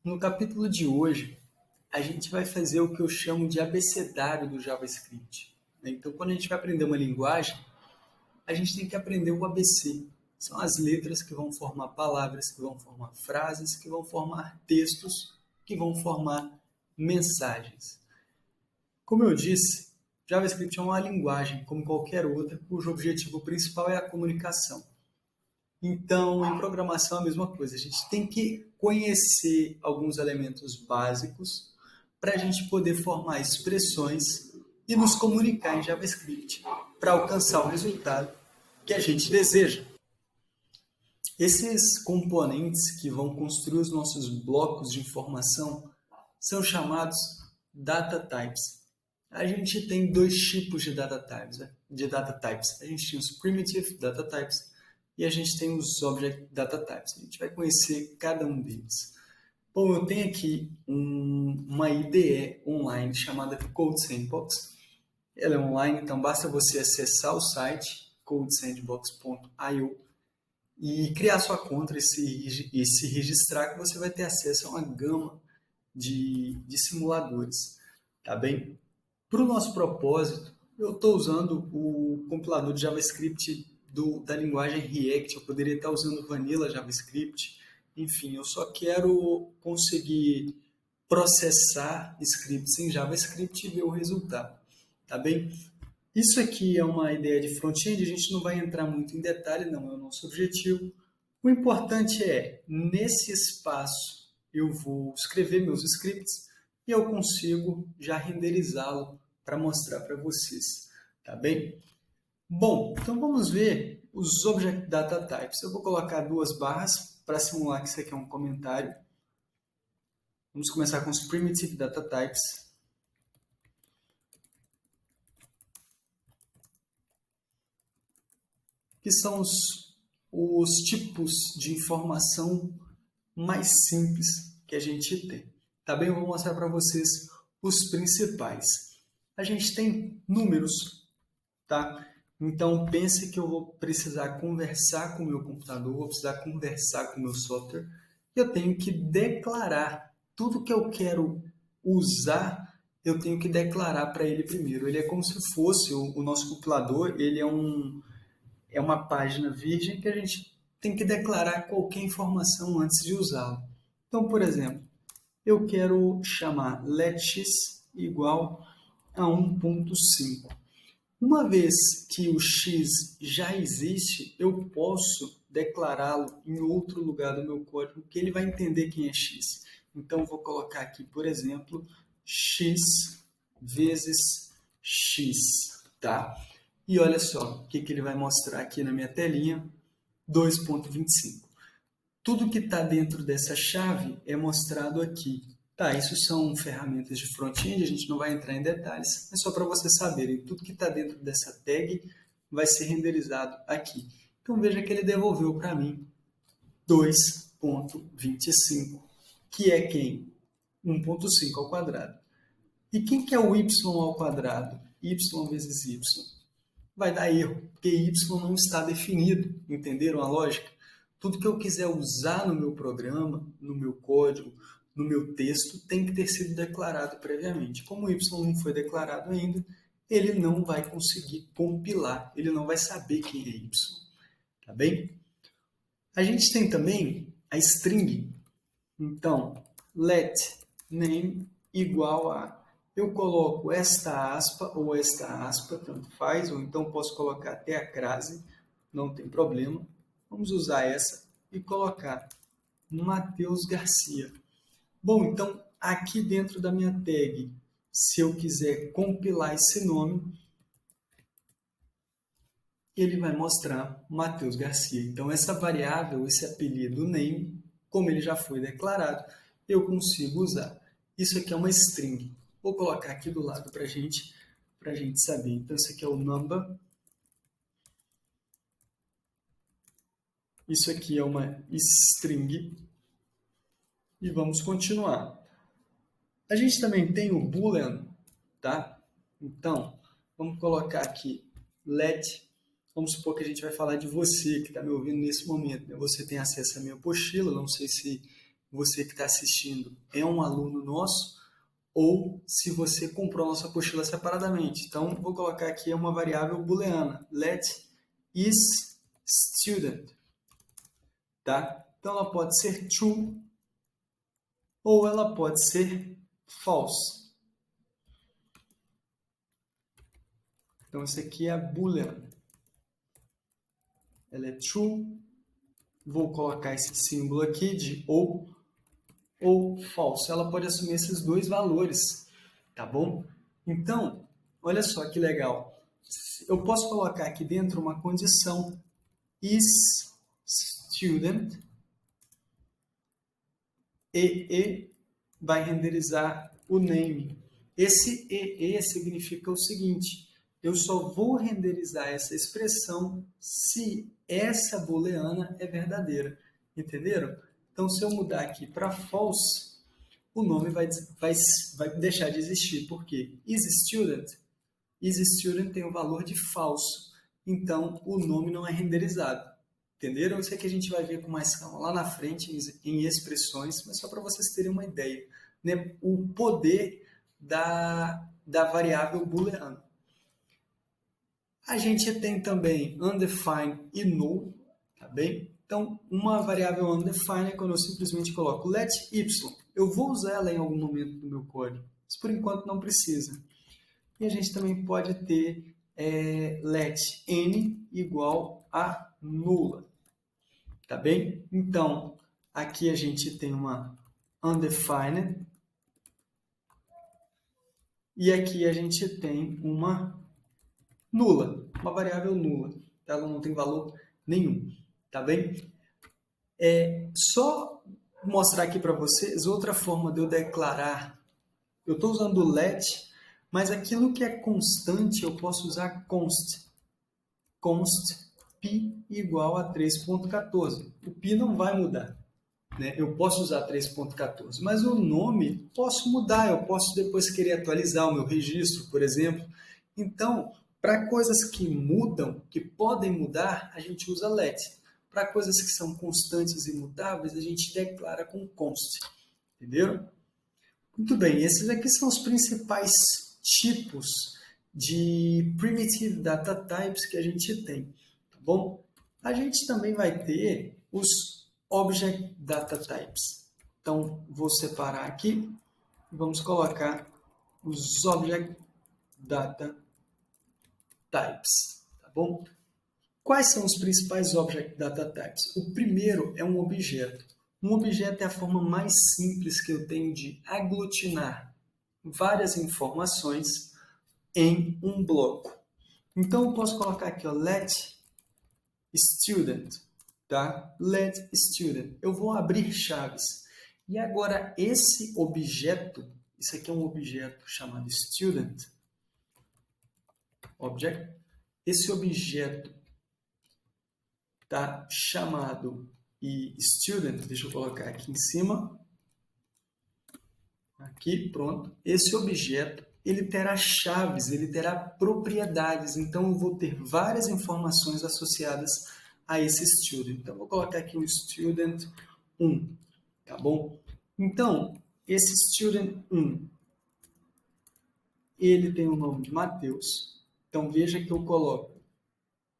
No capítulo de hoje, a gente vai fazer o que eu chamo de abecedário do JavaScript. Então, quando a gente vai aprender uma linguagem, a gente tem que aprender o ABC. São as letras que vão formar palavras, que vão formar frases, que vão formar textos, que vão formar mensagens. Como eu disse, JavaScript é uma linguagem, como qualquer outra, cujo objetivo principal é a comunicação. Então, em programação é a mesma coisa. A gente tem que conhecer alguns elementos básicos para a gente poder formar expressões e nos comunicar em JavaScript para alcançar o resultado que a gente deseja. Esses componentes que vão construir os nossos blocos de informação são chamados data types. A gente tem dois tipos de data types. A gente tem os primitive data types e a gente tem os object data types. A gente vai conhecer cada um deles. Bom, eu tenho aqui uma IDE online chamada Code Sandbox. Ela é online, então basta você acessar o site codesandbox.io e criar sua conta e se registrar, que você vai ter acesso a uma gama de simuladores, tá bem? Para o nosso propósito, eu estou usando o compilador de JavaScript da linguagem React. Eu poderia estar usando Vanilla JavaScript. Enfim, eu só quero conseguir processar scripts em JavaScript e ver o resultado, tá bem? Isso aqui é uma ideia de front-end, a gente não vai entrar muito em detalhe, não é o nosso objetivo. O importante é, nesse espaço, eu vou escrever meus scripts e eu consigo já renderizá-lo para mostrar para vocês, tá bem? Bom, então vamos ver os Object Data Types. Eu vou colocar duas barras para simular que isso aqui é um comentário. Vamos começar com os Primitive Data Types. Que são os tipos de informação mais simples que a gente tem. Tá bem? Eu vou mostrar para vocês os principais. A gente tem números, tá? Então pense que eu vou precisar conversar com o meu computador, vou precisar conversar com o meu software. Eu tenho que declarar tudo que eu quero usar, eu tenho que declarar para ele primeiro. Ele é como se fosse o nosso compilador, ele é uma página virgem que a gente tem que declarar qualquer informação antes de usá-lo. Então, por exemplo, eu quero chamar letx igual a 1.5. Uma vez que o x já existe, eu posso declará-lo em outro lugar do meu código que ele vai entender quem é x. Então, eu vou colocar aqui, por exemplo, x vezes x, tá? E olha só o que ele vai mostrar aqui na minha telinha, 2.25. Tudo que está dentro dessa chave é mostrado aqui. Tá, isso são ferramentas de front-end, a gente não vai entrar em detalhes, é só para vocês saberem. Tudo que está dentro dessa tag vai ser renderizado aqui. Então veja que ele devolveu para mim 2.25, que é quem? 1.5 ao quadrado. E quem que é o y ao quadrado? Y vezes y. Vai dar erro, porque y não está definido. Entenderam a lógica? Tudo que eu quiser usar no meu programa, no meu código, no meu texto, tem que ter sido declarado previamente. Como o y não foi declarado ainda, ele não vai conseguir compilar, ele não vai saber quem é y. Tá bem? A gente tem também a string. Então, let name igual a... Eu coloco esta aspa ou esta aspa, tanto faz, ou então posso colocar até a crase, não tem problema. Vamos usar essa e colocar Matheus Garcia. Bom, então aqui dentro da minha tag, se eu quiser compilar esse nome, ele vai mostrar Matheus Garcia. Então essa variável, esse apelido name, como ele já foi declarado, eu consigo usar. Isso aqui é uma string. Vou colocar aqui do lado para a gente saber. Então, isso aqui é o number. Isso aqui é uma string. E vamos continuar. A gente também tem o boolean, tá? Então, vamos colocar aqui let. Vamos supor que a gente vai falar de você, que está me ouvindo nesse momento. Você tem acesso à minha apostila, não sei se você que está assistindo é um aluno nosso ou se você comprou a nossa apostila separadamente. Então, vou colocar aqui uma variável booleana, let is student, tá? Então, ela pode ser true ou ela pode ser false. Então, isso aqui é a boolean. Ela é true. Vou colocar esse símbolo aqui de ou false. Ela pode assumir esses dois valores, tá bom? Então, olha só que legal. Eu posso colocar aqui dentro uma condição is student e vai renderizar o name. Esse e significa o seguinte: eu só vou renderizar essa expressão se essa booleana é verdadeira. Entenderam? Então, se eu mudar aqui para false, o nome vai deixar de existir. Por quê? Is student tem o valor de falso. Então, o nome não é renderizado. Entenderam? Isso aqui a gente vai ver com mais calma lá na frente em expressões, mas só para vocês terem uma ideia, né? O poder da variável booleana. A gente tem também undefined e null, tá bem? Então, uma variável undefined é quando eu simplesmente coloco let y. Eu vou usar ela em algum momento do meu código, mas por enquanto não precisa. E a gente também pode ter let n igual a nula, tá bem? Então, aqui a gente tem uma undefined e aqui a gente tem uma nula, uma variável nula. Ela não tem valor nenhum, tá bem? Só mostrar aqui para vocês outra forma de eu declarar. Eu estou usando o let, mas aquilo que é constante eu posso usar const. Const pi igual a 3.14. O pi não vai mudar, né? Eu posso usar 3.14, mas o nome posso mudar. Eu posso depois querer atualizar o meu registro, por exemplo. Então, para coisas que mudam, que podem mudar, a gente usa let. Para coisas que são constantes e imutáveis, a gente declara com const. Entenderam? Muito bem, esses aqui são os principais tipos de primitive data types que a gente tem, tá bom? A gente também vai ter os object data types. Então, vou separar aqui e vamos colocar os object data types, tá bom? Quais são os principais object data types? O primeiro é um objeto. Um objeto é a forma mais simples que eu tenho de aglutinar várias informações em um bloco. Então, eu posso colocar aqui, ó, let student, tá? Let student. Eu vou abrir chaves. E agora, esse objeto, isso aqui é um objeto chamado student, object. Esse objeto tá chamado e student, deixa eu colocar aqui em cima. Aqui, pronto. Esse objeto, ele terá chaves, ele terá propriedades. Então, eu vou ter várias informações associadas a esse student. Então, eu vou colocar aqui o student 1, tá bom? Então, esse student 1, ele tem o nome de Mateus. Então, veja que eu coloco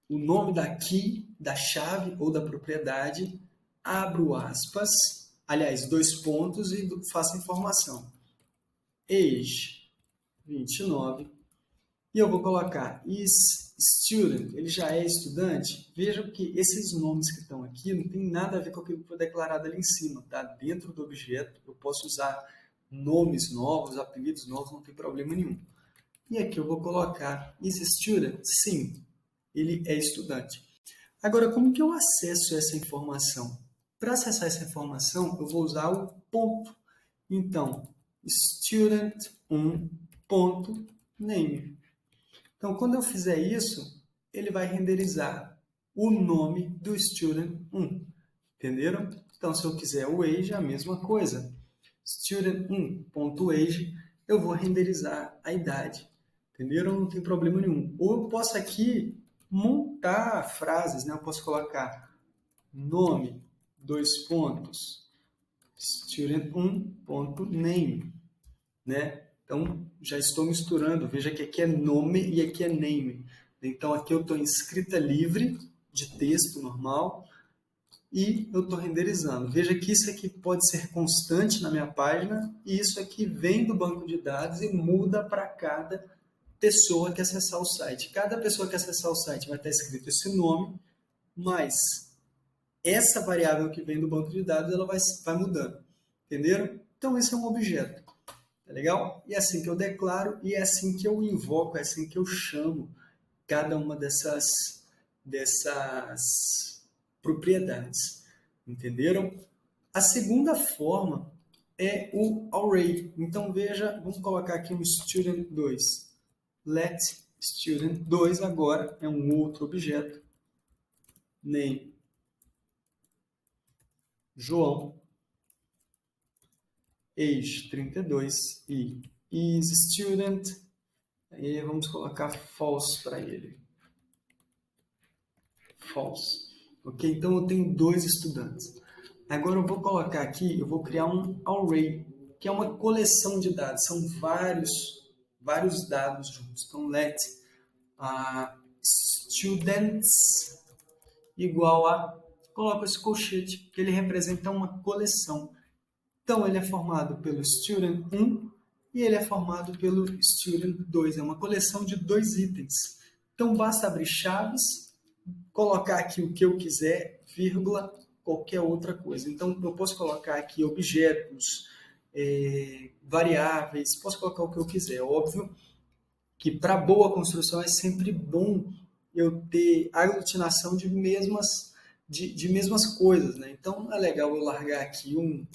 o nome da key, da chave ou da propriedade, abro aspas, aliás, 2 pontos e faço informação. Age, 29. E eu vou colocar is student, ele já é estudante. Vejam que esses nomes que estão aqui não tem nada a ver com aquilo que foi declarado ali em cima, tá? Dentro do objeto, eu posso usar nomes novos, apelidos novos, não tem problema nenhum. E aqui eu vou colocar is student, sim, ele é estudante. Agora, como que eu acesso essa informação? Para acessar essa informação, eu vou usar o ponto. Então, student1.name. Então, quando eu fizer isso, ele vai renderizar o nome do student1. Entenderam? Então, se eu quiser o age, a mesma coisa. Student1.age, eu vou renderizar a idade. Entenderam? Não tem problema nenhum. Ou eu posso aqui montar frases, né? Eu posso colocar nome, 2 pontos, student1.name, né? Então, já estou misturando. Veja que aqui é nome e aqui é name. Então, aqui eu estou em escrita livre, de texto normal, e eu estou renderizando. Veja que isso aqui pode ser constante na minha página, e isso aqui vem do banco de dados e muda para cada pessoa que acessar o site. Cada pessoa que acessar o site vai estar escrito esse nome, mas essa variável que vem do banco de dados ela vai mudando. Entenderam? Então, esse é um objeto. Tá legal? E é assim que eu declaro, e é assim que eu invoco, é assim que eu chamo cada uma dessas propriedades. Entenderam? A segunda forma é o array. Então, veja, vamos colocar aqui um student2. Let student2 agora é um outro objeto. Name João. Age 32 e is student. Aí vamos colocar false para ele. False. Ok? Então eu tenho 2 estudantes. Agora eu vou colocar aqui, eu vou criar um array, que é uma coleção de dados. São vários dados juntos. Então let students igual a, coloco esse colchete, que ele representa uma coleção. Então, ele é formado pelo Student 1 e ele é formado pelo Student 2. É uma coleção de 2 itens. Então, basta abrir chaves, colocar aqui o que eu quiser, vírgula, qualquer outra coisa. Então, eu posso colocar aqui objetos, variáveis, posso colocar o que eu quiser. Óbvio que para boa construção é sempre bom eu ter aglutinação de mesmas coisas, né? Então, é legal eu largar aqui um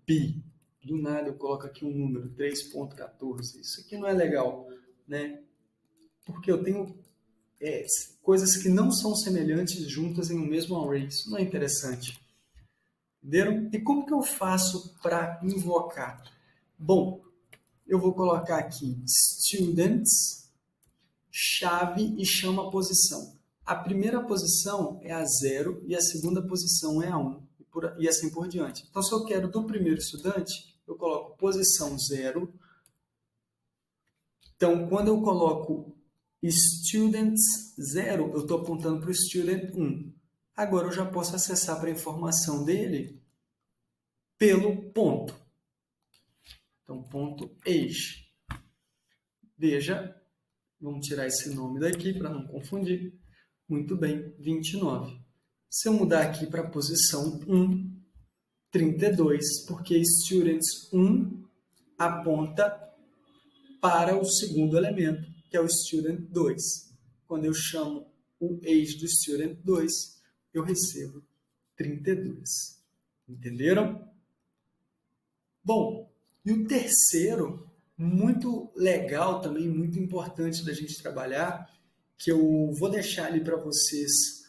pi. Do nada eu coloco aqui um número, 3.14. Isso aqui não é legal, né? Porque eu tenho coisas que não são semelhantes juntas em um mesmo array. Isso não é interessante. Entenderam? E como que eu faço para invocar? Bom, eu vou colocar aqui students, chave e chama a posição. A primeira posição é a 0 e a segunda posição é a 1. E assim por diante. Então, se eu quero do primeiro estudante, eu coloco posição 0. Então, quando eu coloco students 0, eu estou apontando para o student 1. Agora, eu já posso acessar para a informação dele pelo ponto. Então, ponto age. Veja, vamos tirar esse nome daqui para não confundir. Muito bem, 29. Se eu mudar aqui para a posição 1, 32, porque students 1 aponta para o segundo elemento, que é o student 2. Quando eu chamo o age do student 2, eu recebo 32. Entenderam? Bom, e o terceiro, muito legal também, muito importante da gente trabalhar, que eu vou deixar ali para vocês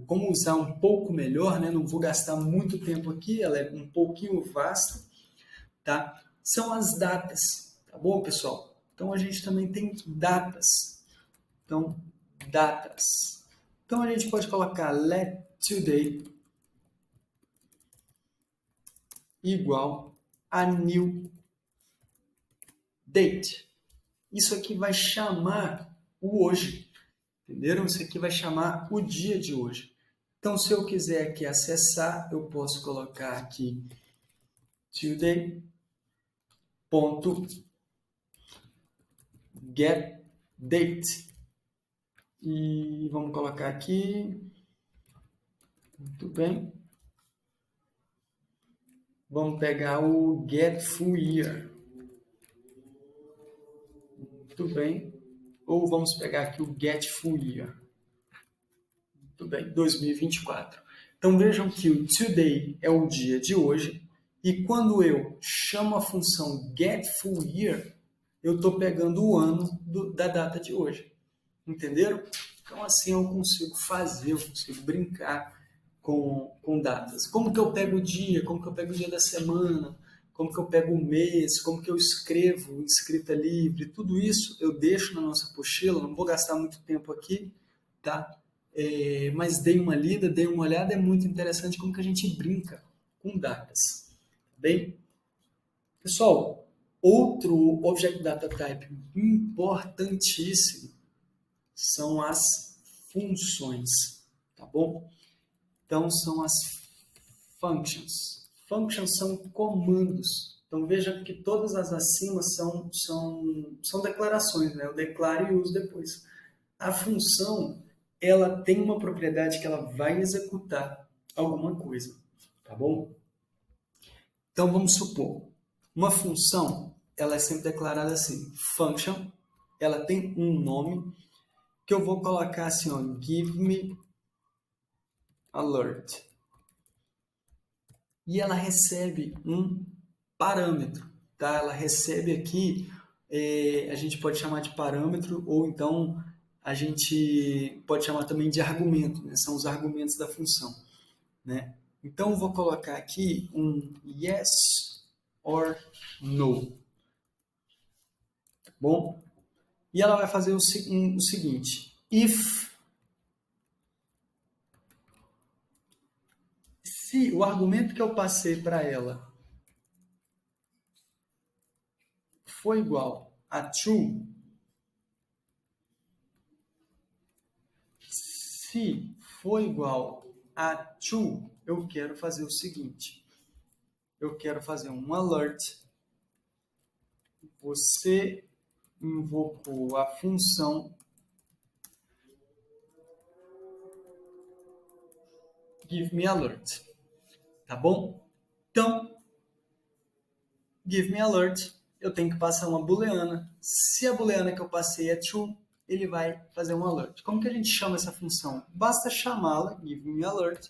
como usar um pouco melhor, né? Não vou gastar muito tempo aqui, ela é um pouquinho vasta, tá? São as datas, tá bom, pessoal? Então, a gente também tem datas. Então, datas. Então, a gente pode colocar let today igual a new date. Isso aqui vai chamar o hoje. Entenderam? Isso aqui vai chamar o dia de hoje. Então, se eu quiser aqui acessar, eu posso colocar aqui today.getDate. E vamos colocar aqui. Muito bem. Vamos pegar o getFullYear. Muito bem. Ou vamos pegar aqui o getFullYear. Muito bem, 2024. Então vejam que o today é o dia de hoje. E quando eu chamo a função getFullYear, eu estou pegando o ano da data de hoje. Entenderam? Então assim eu consigo fazer, eu consigo brincar com datas. Como que eu pego o dia? Como que eu pego o dia da semana? Como que eu pego o mês? Como que eu escrevo em escrita livre? Tudo isso eu deixo na nossa apostila, não vou gastar muito tempo aqui, tá? mas dei uma lida, dei uma olhada, é muito interessante como que a gente brinca com datas. Bem, pessoal, outro Object Data Type importantíssimo são as funções, tá bom? Então, são as functions. Functions são comandos. Então, veja que todas as acima são declarações, né? Eu declaro e uso depois. A função, ela tem uma propriedade que ela vai executar alguma coisa, tá bom? Então, vamos supor, uma função, ela é sempre declarada assim, function, ela tem um nome, que eu vou colocar assim, ó, give me alert. E ela recebe um parâmetro, tá? Ela recebe aqui, a gente pode chamar de parâmetro, ou então a gente pode chamar também de argumento, né? São os argumentos da função, né? Então, eu vou colocar aqui um yes or no, tá bom? E ela vai fazer o seguinte, se o argumento que eu passei para ela for igual a true, se for igual a true, eu quero fazer o seguinte, eu quero fazer um alert, você invocou a função give me alert, tá bom? Então, give me alert, eu tenho que passar uma booleana. Se a booleana que eu passei é true, ele vai fazer um alert. Como que a gente chama essa função? Basta chamá-la, give me alert,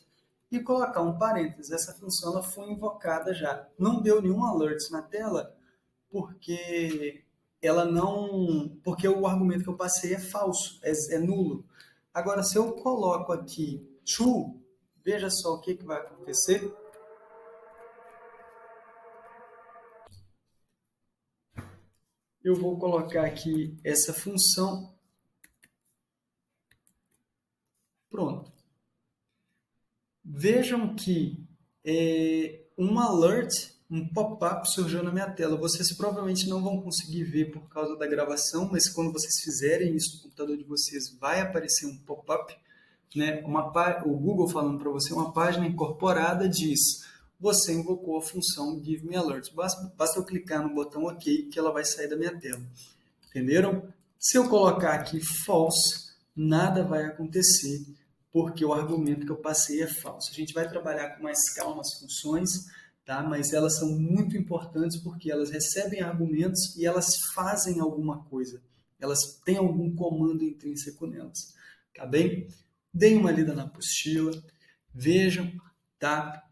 e colocar um parênteses. Essa função ela foi invocada já. Não deu nenhum alert na tela, porque porque o argumento que eu passei é falso, é nulo. Agora, se eu coloco aqui true, veja só o que vai acontecer. Eu vou colocar aqui essa função. Pronto. Vejam que um alert, um pop-up surgiu na minha tela. Vocês provavelmente não vão conseguir ver por causa da gravação, mas quando vocês fizerem isso no computador de vocês, vai aparecer um pop-up, né? O Google falando para você, uma página incorporada diz: você invocou a função Give Me Alert. Basta eu clicar no botão OK que ela vai sair da minha tela. Entenderam? Se eu colocar aqui false, nada vai acontecer, porque o argumento que eu passei é falso. A gente vai trabalhar com mais calma as funções, tá? Mas elas são muito importantes porque elas recebem argumentos e elas fazem alguma coisa. Elas têm algum comando intrínseco nelas, tá bem? Deem uma lida na apostila, vejam, tá?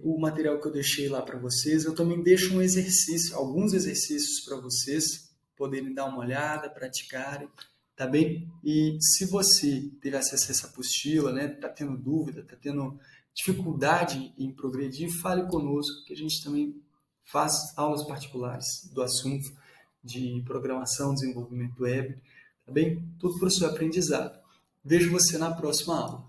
O material que eu deixei lá para vocês. Eu também deixo um exercício, alguns exercícios para vocês poderem dar uma olhada, praticarem, tá bem? E se você teve acesso a essa apostila, né, tá tendo dúvida, tá tendo dificuldade em progredir, fale conosco, que a gente também faz aulas particulares do assunto de programação, desenvolvimento web, tá bem? Tudo para o seu aprendizado. Vejo você na próxima aula.